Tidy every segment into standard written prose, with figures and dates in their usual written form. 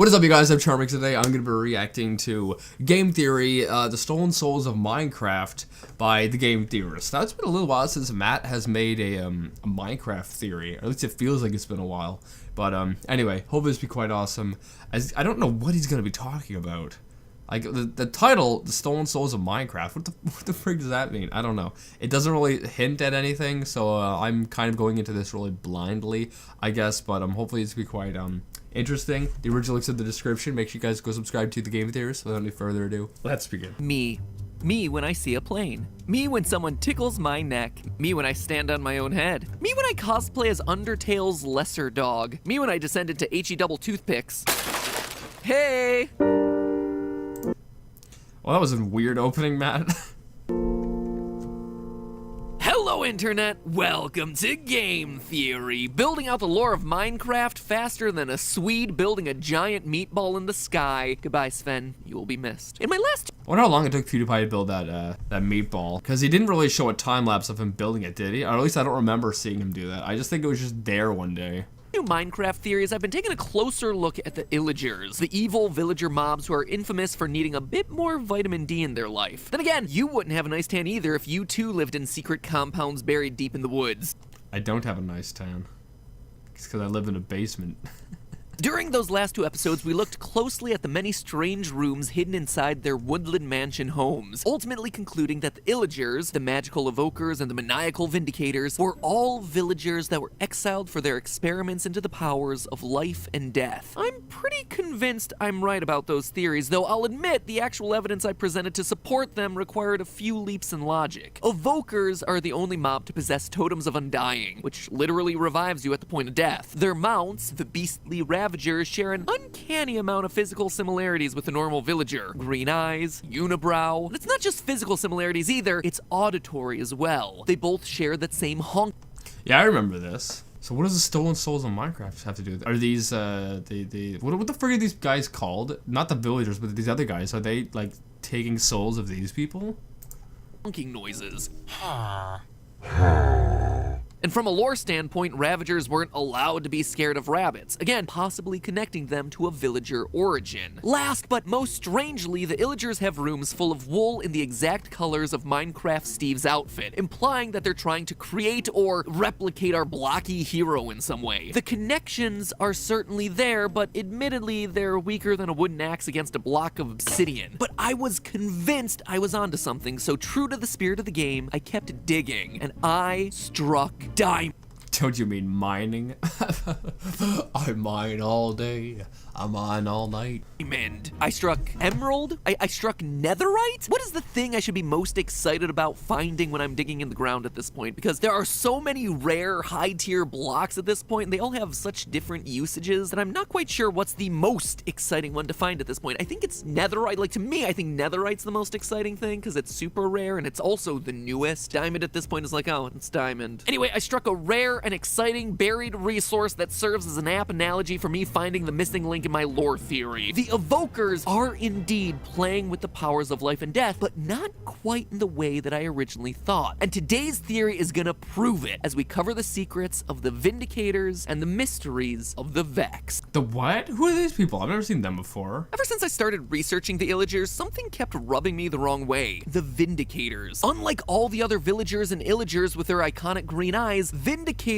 What is up, you guys? I'm Charmx. Today I'm going to be reacting to Game Theory, The Stolen Souls of Minecraft by the Game Theorist. Now, it's been a little while since Matt has made a Minecraft theory, or at least it feels like it's been a while. But anyway, hope this be quite awesome. As I don't know what he's going to be talking about. Like, the title, The Stolen Souls of Minecraft, what the frick does that mean? I don't know. It doesn't really hint at anything, so I'm kind of going into this really blindly, I guess, but hopefully it's going to be quite interesting. The original link's in the description. Make sure you guys go subscribe to The Game Theorist. Without any further ado, let's begin. Me when I see a plane. Me when someone tickles my neck. Me when I stand on my own head. Me when I cosplay as Undertale's lesser dog. Me when I descend into HE double toothpicks. Hey! Well, that was a weird opening, Matt. Hello, Internet! Welcome to Game Theory, building out the lore of Minecraft faster than a Swede building a giant meatball in the sky. Goodbye, Sven. You will be missed. In my last... I wonder how long it took PewDiePie to build that meatball, because he didn't really show a time-lapse of him building it, did he? Or at least I don't remember seeing him do that. I just think it was just there one day. New Minecraft theories, I've been taking a closer look at the Illagers, the evil villager mobs who are infamous for needing a bit more vitamin D in their life. Then again, you wouldn't have a nice tan either if you too lived in secret compounds buried deep in the woods. I don't have a nice tan. It's because I live in a basement. During those last two episodes, we looked closely at the many strange rooms hidden inside their woodland mansion homes, ultimately concluding that the Illagers, the magical evokers, and the maniacal vindicators were all villagers that were exiled for their experiments into the powers of life and death. I'm pretty convinced I'm right about those theories, though I'll admit the actual evidence I presented to support them required a few leaps in logic. Evokers are the only mob to possess totems of undying, which literally revives you at the point of death. Their mounts, the beastly Ravagers, share an uncanny amount of physical similarities with the normal villager. Green eyes, unibrow. And it's not just physical similarities either, it's auditory as well. They both share that same honk. Yeah, I remember this. So what does the Stolen Souls of Minecraft have to do with it? Are these, what the frick are these guys called? Not the villagers, but these other guys. Are they, like, taking souls of these people? Honking noises. And from a lore standpoint, Ravagers weren't allowed to be scared of rabbits, again, possibly connecting them to a villager origin. Last but most strangely, the Illagers have rooms full of wool in the exact colors of Minecraft Steve's outfit, implying that they're trying to create or replicate our blocky hero in some way. The connections are certainly there, but admittedly, they're weaker than a wooden axe against a block of obsidian. But I was convinced I was onto something, so true to the spirit of the game, I kept digging, and I struck diamond. Don't you mean mining? I mine all day. I mine all night. I struck emerald? I struck netherite? What is the thing I should be most excited about finding when I'm digging in the ground at this point? Because there are so many rare, high-tier blocks at this point, and they all have such different usages that I'm not quite sure what's the most exciting one to find at this point. I think it's netherite. Like, to me, I think netherite's the most exciting thing, because it's super rare, and it's also the newest. Diamond at this point is like, oh, it's diamond. Anyway, I struck a rare and exciting buried resource that serves as an apt analogy for me finding the missing link in my lore theory. The evokers are indeed playing with the powers of life and death, but not quite in the way that I originally thought. And today's theory is gonna prove it as we cover the secrets of the Vindicators and the mysteries of the Vex. The what? Who are these people? I've never seen them before. Ever since I started researching the Illagers, something kept rubbing me the wrong way. The Vindicators. Unlike all the other villagers and Illagers with their iconic green eyes, Vindicators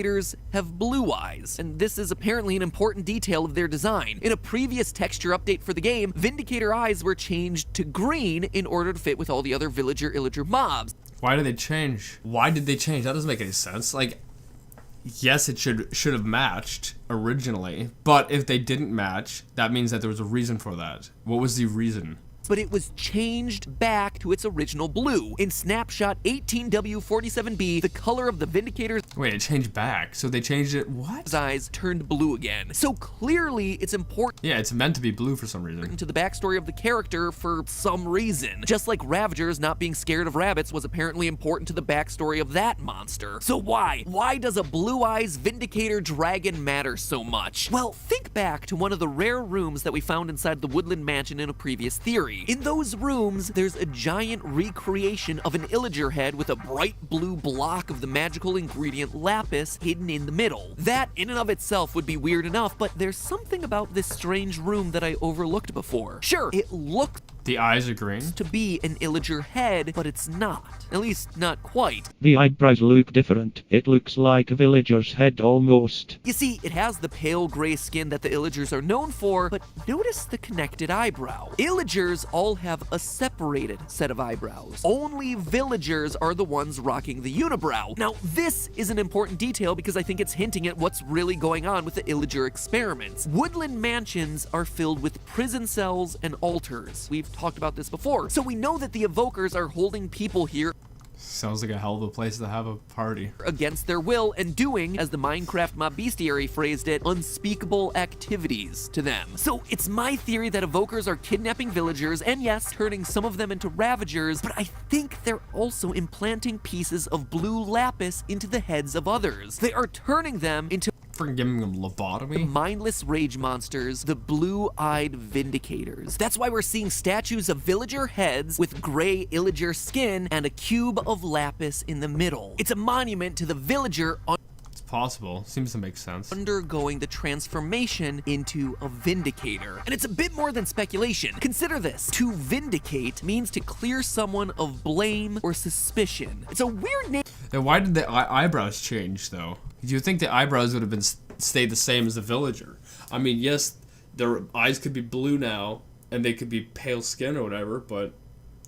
have blue eyes, and this is apparently an important detail of their design. In a previous texture update for the game, Vindicator eyes were changed to green in order to fit with all the other villager-illager mobs. Why did they change? Why did they change? That doesn't make any sense. Like, yes, it should have matched originally, but if they didn't match, that means that there was a reason for that. What was the reason? But it was changed back to its original blue. In snapshot 18W47B, the color of the Vindicator's Wait, it changed back, so they changed it, what? eyes turned blue again. So clearly it's important Yeah, it's meant to be blue for some reason. to the backstory of the character for some reason. Just like Ravagers not being scared of rabbits was apparently important to the backstory of that monster. So why? Why does a blue eyes Vindicator dragon matter so much? Well, think back to one of the rare rooms that we found inside the Woodland Mansion in a previous theory. In those rooms, there's a giant recreation of an Illager head with a bright blue block of the magical ingredient lapis hidden in the middle. That, in and of itself, would be weird enough, but there's something about this strange strange room that I overlooked before. Sure, it looked The eyes are green. to be an illager head, but it's not. At least, not quite. The eyebrows look different. It looks like a villager's head almost. You see, it has the pale gray skin that the illagers are known for, but notice the connected eyebrow. Illagers all have a separated set of eyebrows. Only villagers are the ones rocking the unibrow. Now, this is an important detail because I think it's hinting at what's really going on with the illager experiments. Woodland mansions are filled with prison cells and altars. We've talked about this before, so we know that the evokers are holding people here Sounds like a hell of a place to have a party. against their will and doing, as the Minecraft mob bestiary phrased it, unspeakable activities to them. So it's my theory that evokers are kidnapping villagers and yes, turning some of them into ravagers, but I think they're also implanting pieces of blue lapis into the heads of others. They are turning them into Freaking giving them lobotomy? mindless rage monsters, the blue-eyed vindicators. That's why we're seeing statues of villager heads with gray illager skin and a cube of lapis in the middle. It's a monument to the villager It's possible. Seems to make sense. undergoing the transformation into a vindicator. And it's a bit more than speculation. Consider this. To vindicate means to clear someone of blame or suspicion. It's a weird name. Then why did the eyebrows change, though? Do you think the eyebrows would have been stayed the same as the villager? I mean, yes, their eyes could be blue now, and they could be pale skin or whatever, but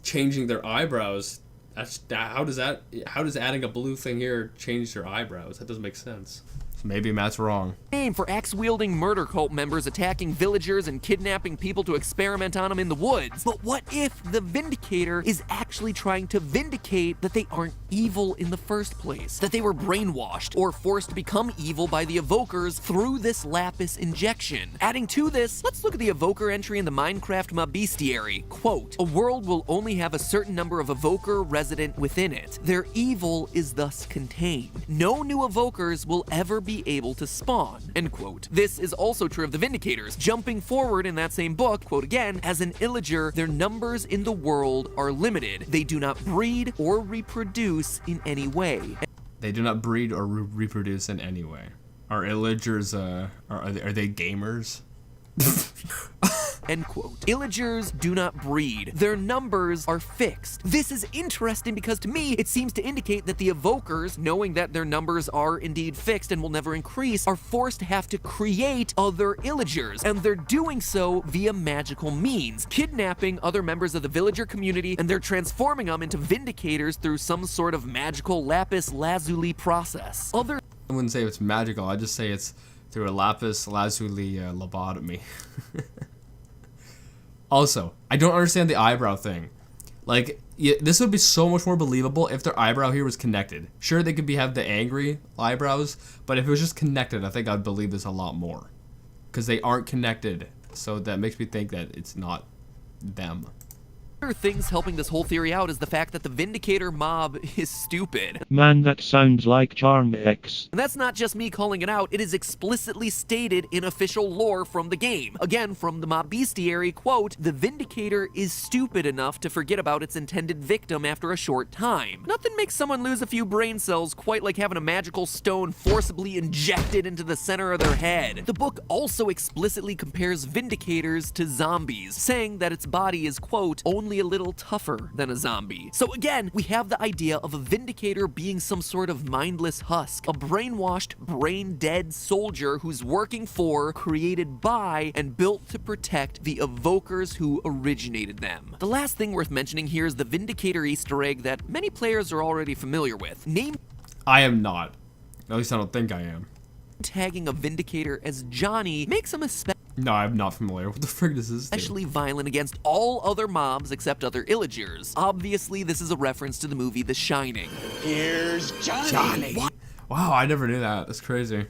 changing their eyebrows, how does adding a blue thing here change their eyebrows? That doesn't make sense. So maybe Matt's wrong. Name for axe-wielding murder cult members attacking villagers and kidnapping people to experiment on them in the woods. But what if the Vindicator is actually trying to vindicate that they aren't evil in the first place? That they were brainwashed or forced to become evil by the evokers through this lapis injection? Adding to this, let's look at the evoker entry in the Minecraft mob bestiary. Quote, "A world will only have a certain number of evoker resident within it. Their evil is thus contained. No new evokers will ever be able to spawn." End quote. This is also true of the Vindicators. Jumping forward in that same book, quote again, "As an illager, their numbers in the world are limited. They do not breed or reproduce in any way." They do not breed or reproduce in any way. Are illagers, are they gamers? End quote. Illagers do not breed. Their numbers are fixed. This is interesting because to me, it seems to indicate that the evokers, knowing that their numbers are indeed fixed and will never increase, are forced to have to create other illagers. And they're doing so via magical means, kidnapping other members of the villager community, and they're transforming them into vindicators through some sort of magical lapis lazuli process. I wouldn't say it's magical, I'd just say it's through a lapis lazuli lobotomy. Also, I don't understand the eyebrow thing. Like, this would be so much more believable if their eyebrow here was connected. Sure, they could have the angry eyebrows, but if it was just connected, I think I'd believe this a lot more. Because they aren't connected, so that makes me think that it's not them. Things helping this whole theory out is the fact that the Vindicator mob is stupid. Man, that sounds like Charmx. And that's not just me calling it out, it is explicitly stated in official lore from the game. Again, from the mob bestiary, quote, "The Vindicator is stupid enough to forget about its intended victim after a short time. Nothing makes someone lose a few brain cells quite like having a magical stone forcibly injected into the center of their head." The book also explicitly compares Vindicators to zombies, saying that its body is, quote, "only a little tougher than a zombie." So again, we have the idea of a Vindicator being some sort of mindless husk, a brainwashed, brain-dead soldier who's working for, created by, and built to protect the evokers who originated them. The last thing worth mentioning here is the Vindicator Easter egg that many players are already familiar with. Name I am not. At least I don't think I am. tagging a Vindicator as Johnny makes him No, I'm not familiar. What the frick does this do? especially violent against all other mobs except other illagers. Obviously, this is a reference to the movie The Shining. Here's Johnny. Wow, I never knew that. That's crazy.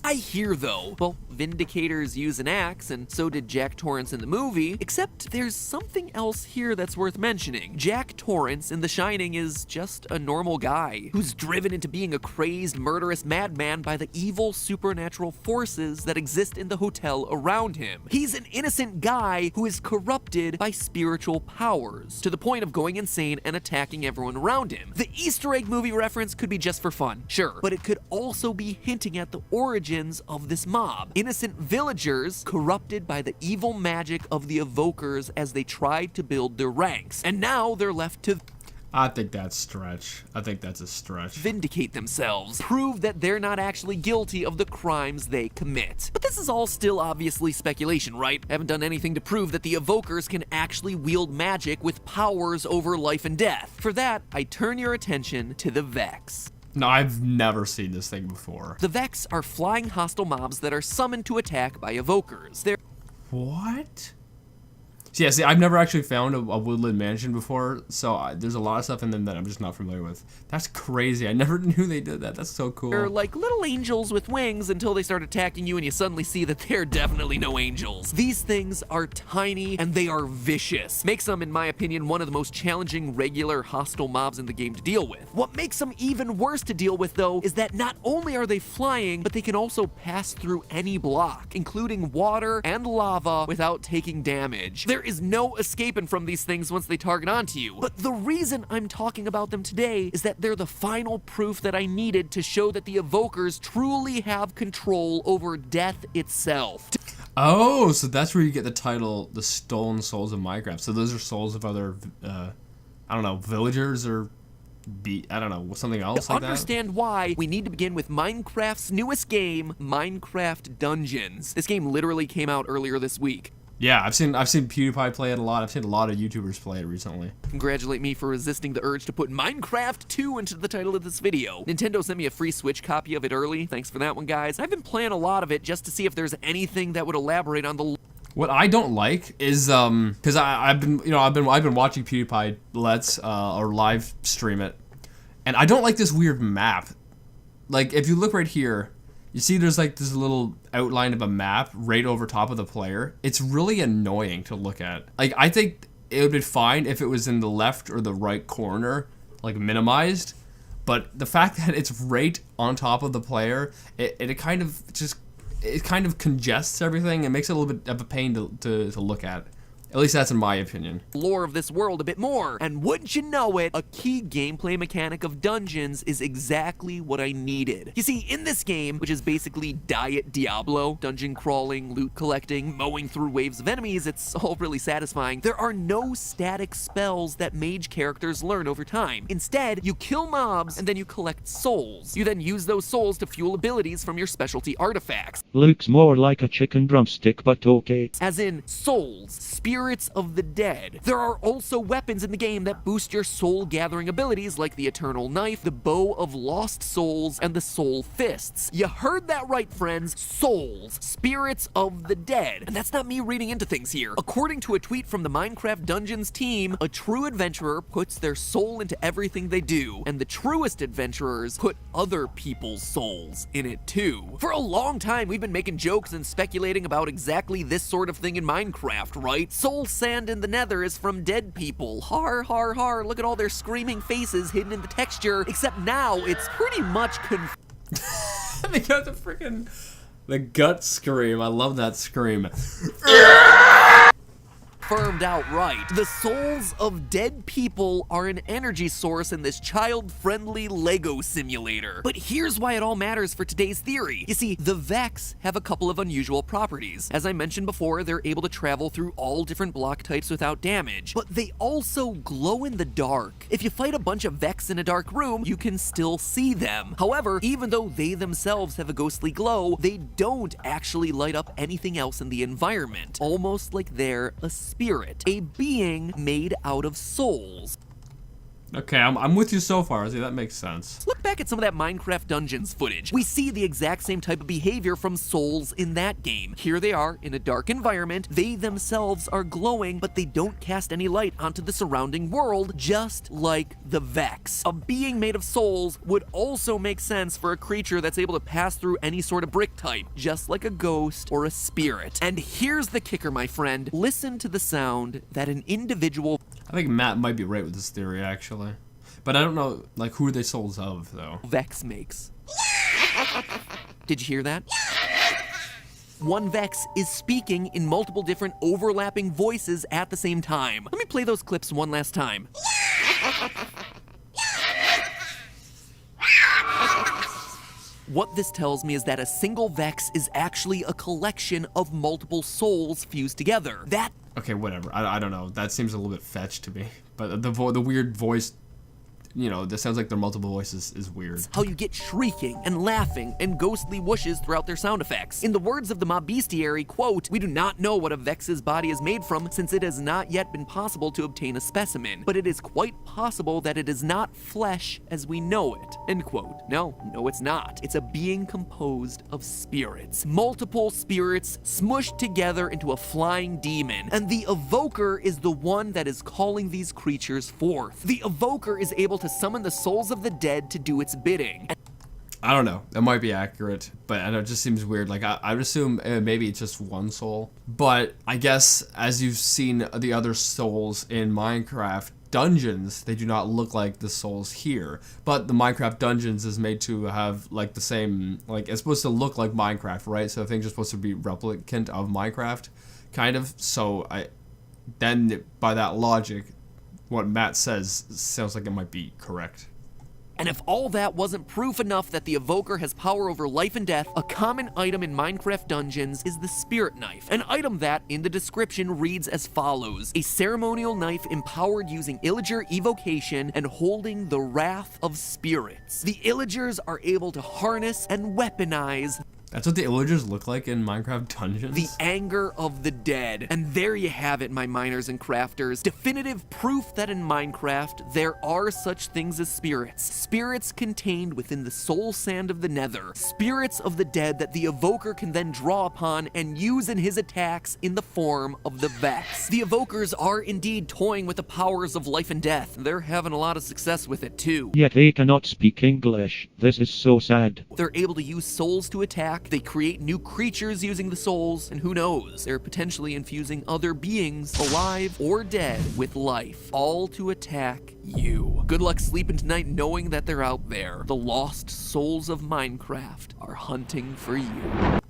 I hear, though, well, Vindicators use an axe, and so did Jack Torrance in the movie, except there's something else here that's worth mentioning. Jack Torrance in The Shining is just a normal guy who's driven into being a crazed, murderous madman by the evil supernatural forces that exist in the hotel around him. He's an innocent guy who is corrupted by spiritual powers, to the point of going insane and attacking everyone around him. The Easter egg movie reference could be just for fun, sure, but it could also be hinting at the origin origins of this mob. Innocent villagers corrupted by the evil magic of the evokers as they tried to build their ranks. And now they're left to I think that's stretch. I think that's a stretch. vindicate themselves, prove that they're not actually guilty of the crimes they commit. But this is all still obviously speculation, right? I haven't done anything to prove that the evokers can actually wield magic with powers over life and death. For that, I turn your attention to the Vex. No, I've never seen this thing before. The Vex are flying hostile mobs that are summoned to attack by evokers. They're What? Yeah, see, I've never actually found a woodland mansion before, so there's a lot of stuff in them that I'm just not familiar with. That's crazy. I never knew they did that. That's so cool. They're like little angels with wings until they start attacking you and you suddenly see that they're definitely no angels. These things are tiny and they are vicious. Makes them, in my opinion, one of the most challenging regular hostile mobs in the game to deal with. What makes them even worse to deal with, though, is that not only are they flying, but they can also pass through any block, including water and lava, without taking damage. There is no escaping from these things once they target onto you. But the reason I'm talking about them today is that they're the final proof that I needed to show that the evokers truly have control over death itself. Oh, so that's where you get the title, The Stolen Souls of Minecraft. So those are souls of other, I don't know, villagers or I don't know, something else To like that? understand why, we need to begin with Minecraft's newest game, Minecraft Dungeons. This game literally came out earlier this week. Yeah, I've seen PewDiePie play it a lot. I've seen a lot of YouTubers play it recently. Congratulate me for resisting the urge to put Minecraft 2 into the title of this video. Nintendo sent me a free Switch copy of it early. Thanks for that one, guys. I've been playing a lot of it just to see if there's anything that would elaborate on the What I don't like is because I've been watching PewDiePie or live stream it, and I don't like this weird map. Like if you look right here, you see there's like this little outline of a map right over top of the player. It's really annoying to look at. Like I think it would be fine if it was in the left or the right corner, like minimized, but the fact that it's right on top of the player, it kind of congests everything and makes it a little bit of a pain to look at. At least that's in my opinion. lore of this world a bit more. And wouldn't you know it, a key gameplay mechanic of dungeons is exactly what I needed. You see, in this game, which is basically Diet Diablo, dungeon crawling, loot collecting, mowing through waves of enemies, it's all really satisfying. There are no static spells that mage characters learn over time. Instead, you kill mobs and then you collect souls. You then use those souls to fuel abilities from your specialty artifacts. Looks more like a chicken drumstick, but okay. As in souls, spirits of the dead. There are also weapons in the game that boost your soul gathering abilities like the Eternal Knife, the Bow of Lost Souls, and the Soul Fists. You heard that right, friends. Souls, spirits of the dead. And that's not me reading into things here. According to a tweet from the Minecraft Dungeons team, a true adventurer puts their soul into everything they do, and the truest adventurers put other people's souls in it too. For a long time, we've been making jokes and speculating about exactly this sort of thing in Minecraft, right? Soul sand in the nether is from dead people. Har, har, har, look at all their screaming faces hidden in the texture, except now it's pretty much They got the gut scream. I love that scream. confirmed outright. The souls of dead people are an energy source in this child-friendly Lego simulator. But here's why it all matters for today's theory. You see, the Vex have a couple of unusual properties. As I mentioned before, they're able to travel through all different block types without damage, but they also glow in the dark. If you fight a bunch of Vex in a dark room, you can still see them. However, even though they themselves have a ghostly glow, they don't actually light up anything else in the environment, almost like they're a spirit, a being made out of souls. Okay, I'm with you so far. See, that makes sense. Look back at some of that Minecraft Dungeons footage. We see the exact same type of behavior from souls in that game. Here they are in a dark environment. They themselves are glowing, but they don't cast any light onto the surrounding world, just like the Vex. A being made of souls would also make sense for a creature that's able to pass through any sort of brick type, just like a ghost or a spirit. And here's the kicker, my friend. Listen to the sound that an individual I think Matt might be right with this theory, actually. But I don't know, like, who are they souls of, though? Vex makes. Did you hear that? One Vex is speaking in multiple different overlapping voices at the same time. Let me play those clips one last time. What this tells me is that a single Vex is actually a collection of multiple souls fused together. That Okay, whatever. I don't know. That seems a little bit fetched to me. But the weird voice, you know, this sounds like their multiple voices is weird. how you get shrieking and laughing and ghostly whooshes throughout their sound effects. In the words of the mob bestiary, quote, "We do not know what a Vex's body is made from since it has not yet been possible to obtain a specimen, but it is quite possible that it is not flesh as we know it," end quote. No, it's not. It's a being composed of spirits. Multiple spirits smushed together into a flying demon, and the evoker is the one that is calling these creatures forth. The evoker is able to summon the souls of the dead to do its bidding. I don't know. That might be accurate, but I know it just seems weird. Like, I would assume maybe it's just one soul. But I guess as you've seen the other souls in Minecraft dungeons, they do not look like the souls here. But the Minecraft dungeons is made to have, like, the same... Like, it's supposed to look like Minecraft, right? So things are supposed to be replicant of Minecraft, kind of. So then, by that logic, what Matt says sounds like it might be correct. And if all that wasn't proof enough that the evoker has power over life and death, a common item in Minecraft dungeons is the spirit knife. An item that, in the description, reads as follows: a ceremonial knife empowered using illager evocation and holding the wrath of spirits. The illagers are able to harness and weaponize That's what the illagers look like in Minecraft dungeons? the anger of the dead. And there you have it, my miners and crafters. Definitive proof that in Minecraft, there are such things as spirits. Spirits contained within the soul sand of the nether. Spirits of the dead that the evoker can then draw upon and use in his attacks in the form of the Vex. The evokers are indeed toying with the powers of life and death. They're having a lot of success with it too. Yet they cannot speak English. This is so sad. They're able to use souls to attack, they create new creatures using the souls, and who knows, they're potentially infusing other beings, alive or dead, with life, all to attack you. Good luck sleeping tonight knowing that they're out there. The lost souls of Minecraft are hunting for you.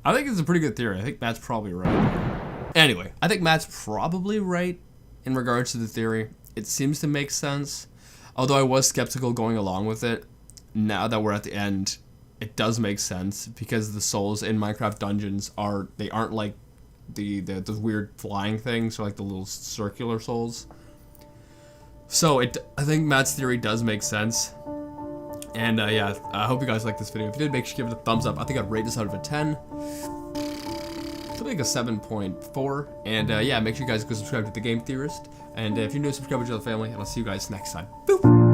I think it's a pretty good theory. I think Matt's probably right. Anyway, I think Matt's probably right in regards to the theory. It seems to make sense. Although I was skeptical going along with it, now that we're at the end, it does make sense because the souls in Minecraft dungeons aren't like the weird flying things, or like the little circular souls. So I think Matt's theory does make sense. And yeah, I hope you guys like this video. If you did, make sure you give it a thumbs up. I think I'd rate this out of a 10. Like a 7.4. And yeah, make sure you guys go subscribe to The Game Theorist. And if you're new, subscribe to the family, and I'll see you guys next time. Boop!